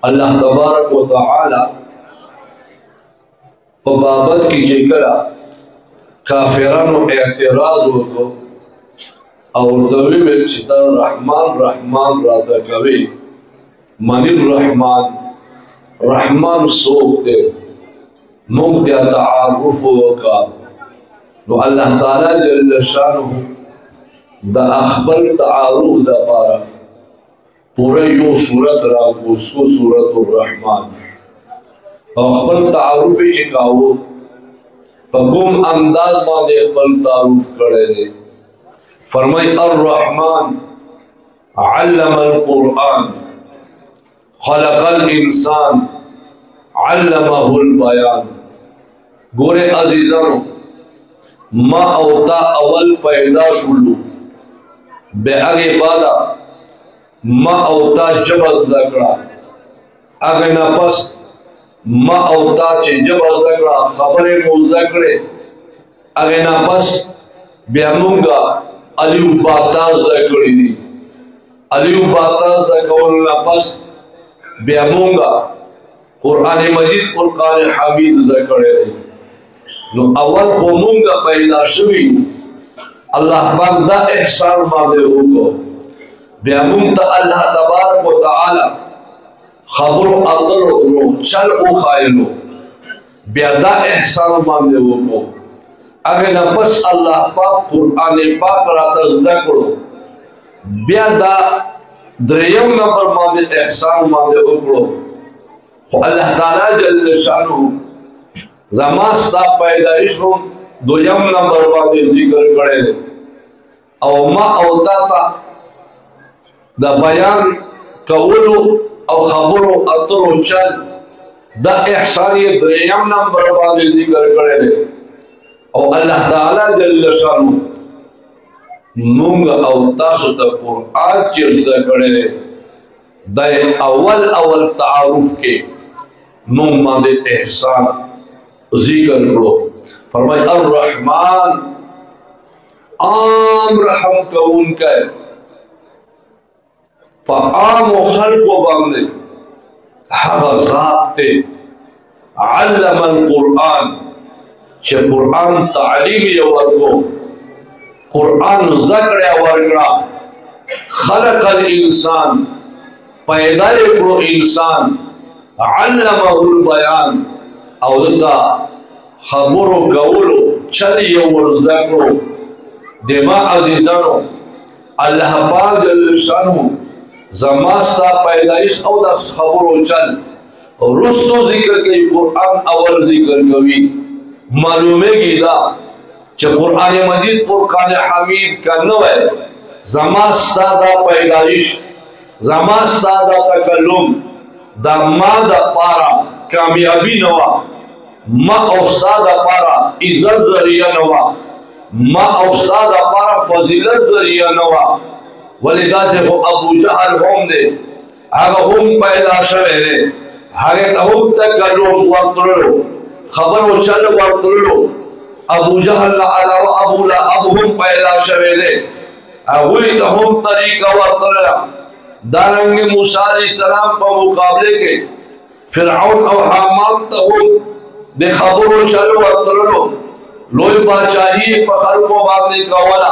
अल्लाह तबारक व तआला बाबत की जेकरा काफिरानो एतराज वको और दवी में चिता रहमान रहमान राधा कवे मनिर रहमान रहमान सोख दे मुक्तिया तारुफ वका नो अल्लाह ताला जल्ल शानुहु द अखबर तारुफ द पारा पूरे यो सूरत रागो उसको सूरत रहमान अखबर तारुफ चिकाओ पकुम अंदाज माने अखबर तारुफ करे रे फरमाई अर्रहमान अल्लमल कुरान खलकल इंसान अल्लमहुल बयान। गोरे अजीजानो मा औता अवल पैदा शुलू बे आगे बादा मा औता जबज दकड़ा आगे ना पस मा औता चे जबज दकड़ा खबरे मुज़करे आगे ना पस बेमुंगा अलिउ बाताज दकड़ी दी अलिउ बाताज दकौल ना पस बेमुंगा कुरान मजीद कुरान हमीद दकड़े दी नो अवल खोमुंगा पैदा शुवी अल्लाह पाक दा एहसान मादे होको बेमुंग ता अल्लाह तबारक व तआला खबरो अतलो चल ओ खायलो बेदा एहसान मादे होको अगर न बस अल्लाह पाक कुरान पाक रात ज़करो बेदा द्रियम नंबर मादे एहसान मादे उकरो अल्लाह ताला जल्ल शानुहु ज़मास्ता पैदाइश हो दोयम नंबर मादे जिक्र करे और मा औता ता द बयान कवलो और खबरो अतरो चल द एहसान ये द्रियम नंबर मादे जिक्र करे और अल्लाह ताला जल्ल शानुहु मुंग और तासु तक कुरान चिल्ता करे दे अवल अवल तारुफ के मुंग मादे एहसान जिक्र करो फरमाए अर्रहमान आम रहम कौन का आम खल्क़ बांधे हवा ज़ात अल्लमल कुरान चे कुरान तालीम वर्गो कुरान ज़करे वर्गड़ा खलकल इंसान पैदा करो इंसान अल्लमहुल बयान औदा खबरो गवलो चलिए ज़करो दिमा अजीजानो अल्लाह पाक जल्ल शानुहु ज़मास्ता पैदाइश औदा खबरो चल रुस्तो जिक्र के कुरान अवल जिक्र कवी मालूमे गिदा च कुरान मजीद कुरान हमीद का नवे ज़मास्ता दा पैदाइश ज़मास्ता दा तकल्लुम दा मादा पारा कामयाबी नवा मा औस्ताद पारा इज्जत जरिया नवा मा औस्ताद पारा फजीलत जरिया नवा वलिदा से वो अबू जहल होम दे आगे हम पैदा शवे रे आगे हम तकल्लुम वक्तलो खबर वो चल वक्तलो अबू जहल अलावा अबू लहब हम पैदा शवे रे वही तो हम तरीका वक्तला दारंगे मूसा अलैहिस्सलाम पर मुकाबले के फिरऔन और हामान तो हम बेखबरो चलो वक्तलो लोई बादशाही पखल को बांधने का वाला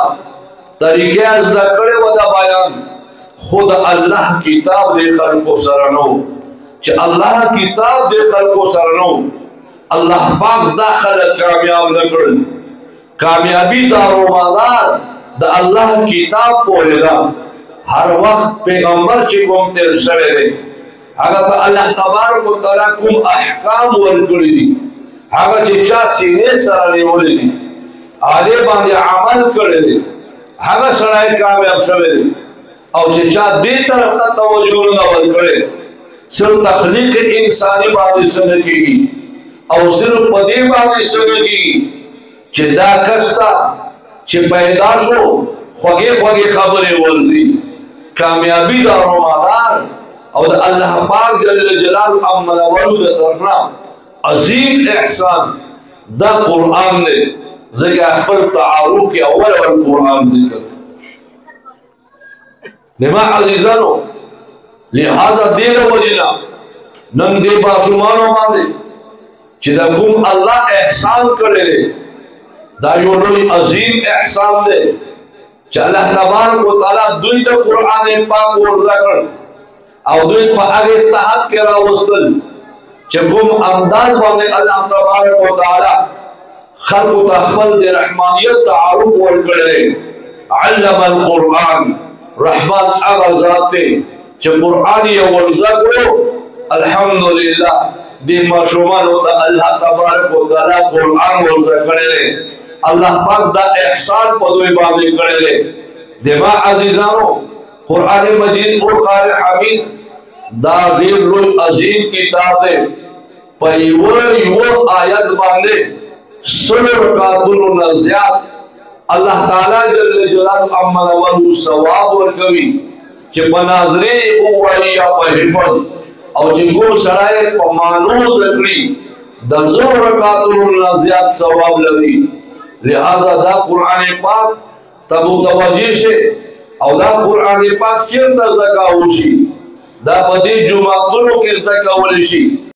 तरीके ज़करे वदा बयान खुद अल्लाह किताब देखल को सरनो च अल्लाह किताब देखल को सरनो अल्लाह पाक दाखल कामयाब न कर कामयाबी दारोमदार द अल्लाह किताब पढ़ेगा हर वक्त पैगंबर चिकोम तेर सवेरे अगर तो अल्लाह तबारक व तआला कुम अहकाम वर्कुली दी अगर चिचा सीने सरने बोले दी आधे बांधे अमल करे दे अगर सराय कामयाब सवेरे और चिचा दी तरफ का तवज्जो न वर्कुले सिर्फ तखलीक इंसानी बातें समझेगी और सिर्फ पदे बातें समझेगी चिदा कस्ता चे पैदाशो खोगे खोगे खबरें बोलती कामयाबी दारोमदार और अल्लाह पाक जल्ल जलाल अम्मला वलूद तरफना अजीम एहसान दा कुरान ने जगह पर तारुफ के अव्वल और कुरान जिक्र निमा अजीजानो लिहाजा देर वजना नन दे मासूमानो बांधे चिदा कुम अल्लाह एहसान करे दा यो लोई अजीम एहसान दे अल्लाह तबारक व तआला दुई द कुरान पाक वर्दा कर और दुई पर आगे तहत के रावस्तल चकुम अंदाज बांधे अल्लाह तबारक व तआला खल्क तखबल दे रहमानियत तारुफ वर करे अल्लम अल कुरान रहमान अगजाते च कुरान ये वर्दा करो अल्हम्दुलिल्लाह दे माशूमान होता अल्लाह तबारक व तआला कुरान वर्दा करे अल्लाह पाक दा एहसान पदोई बांधे करे देवा अजीजानो कुरान मजीद और क़ुरान हमीद दा ढेर लोई अजीम किताब है पर यो आयत बांधे 16 रकातुन नज़ियात अल्लाह ताला जल्ल जलालहु अम्मा वलु सवाब और कवि के बनाजरे ओवैया पहिफल और जिनको सराय पमानो जकरी 10 रकातुन नज़ियात सवाब लगी लिहाजा दा कुरान पाक तब तवज्जो से और दा कुरान पाक चेंदा ज़का होशी दा बदी जुमातुनो किस ज़का वलिशी